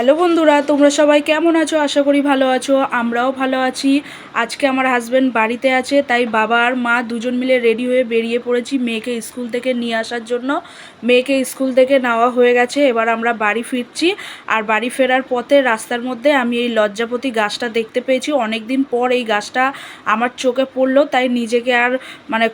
Hello বন্ধুরা, তোমরা সবাই কেমন আছো? আশা করি ভালো আছো। আমরাও ভালো আছি। আজকে আমার হাজব্যান্ড বাড়িতে আছে, তাই বাবা আর মা দুজন মিলে রেডি হয়ে বেরিয়ে পড়েছি মেয়েকে স্কুল থেকে নিয়ে আসার জন্য। মেয়েকে স্কুল থেকে নেওয়া হয়ে গেছে, এবার আমরা বাড়ি ফিরছি। আর বাড়ি ফেরার পথে রাস্তার মধ্যে আমি এই লজ্জাপতি গাছটা দেখতে পেয়েছি। অনেক দিন পর এই গাছটা আমার চোখে পড়লো, তাই নিজেকে আর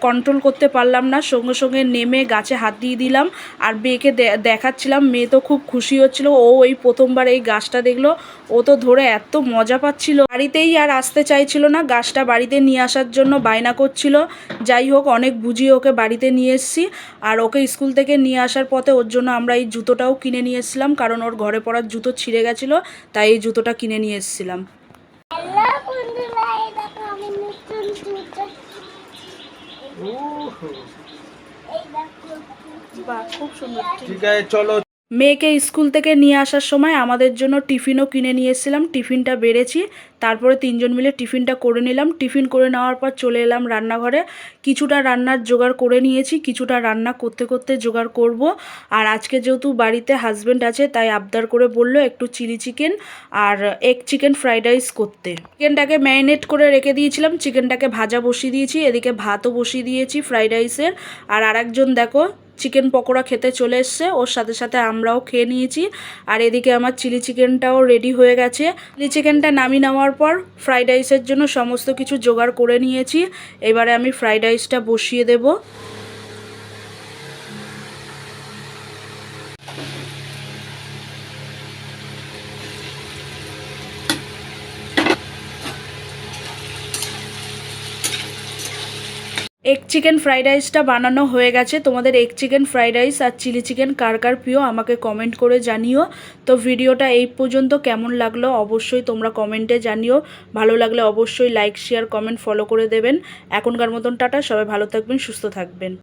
কন্ট্রোল করতে পারলাম না, সঙ্গে সঙ্গে নেমে গাছে হাত দিয়ে দিলাম। আর মেয়েকে দেখাচ্ছিলাম। মেয়ে তো খুব খুশি হচ্ছিল, ও এই প্রথমবার এই গাছটা দেখলো। ও তো ধরে এত মজা পাচ্ছিল, বাড়িতেই আর আসতে চাইছিল না, গাছটা বাড়িতে নিয়ে আসার জন্য বায়না করছিল। যাই হোক, অনেক বুঝিয়ে ওকে বাড়িতে নিয়ে এসেছি। আর ওকে স্কুল থেকে নিয়ে আসার পথে ওর জন্য আমরা এই জুতোটাও কিনে নিয়ে এসেছিলাম, কারণ ওর ঘরে পরার জুতো ছিঁড়ে গেছিলো, তাই এই জুতোটা কিনে নিয়ে এসেছিলাম। বাহ, খুব সুন্দর। ঠিক আছে, চলো। মেয়েকে স্কুল থেকে নিয়ে আসার সময় আমাদের জন্য টিফিনও কিনে নিয়ে এসেছিলাম। টিফিনটা বেড়েছি, তারপরে তিনজন মিলে টিফিনটা করে নিলাম। টিফিন করে নেওয়ার পর চলে এলাম রান্নাঘরে। কিছুটা রান্নার জোগাড় করে নিয়েছি, কিছুটা রান্না করতে করতে জোগাড় করব। আর আজকে যেহেতু বাড়িতে হাজব্যান্ড আছে, তাই আবদার করে বললো একটু চিলি চিকেন আর এগ চিকেন ফ্রাইড রাইস করতে। চিকেনটাকে ম্যারিনেট করে রেখে দিয়েছিলাম, চিকেনটাকে ভাজা বসিয়ে দিয়েছি, এদিকে ভাতও বসিয়ে দিয়েছি ফ্রাইড রাইসের। আর আরেকজন দেখো চিকেন পকোড়া খেতে চলে এসছে, ওর সাথে সাথে আমরাও খেয়ে নিয়েছি। আর এদিকে আমার চিলি চিকেনটাও রেডি হয়ে গেছে। চিলি চিকেনটা নামিয়ে নেওয়ার পর ফ্রাইড রাইসের জন্য সমস্ত কিছু জোগাড় করে নিয়েছি। এবারে আমি ফ্রাইড রাইসটা বসিয়ে দেবো। এগ চিকেন ফ্রাইড রাইসটা বানানো হয়ে গেছে। তোমাদের এগ চিকেন ফ্রাইড রাইস আর চিলি চিকেন কার কার প্রিয় আমাকে কমেন্ট করে জানিও। তো ভিডিওটা এই পর্যন্ত কেমন লাগলো অবশ্যই তোমরা কমেন্টে জানিও। ভালো লাগলে অবশ্যই লাইক শেয়ার কমেন্ট ফলো করে দেবেন। এখনকার মতন টাটা, সবাই ভালো থাকবেন, সুস্থ থাকবেন।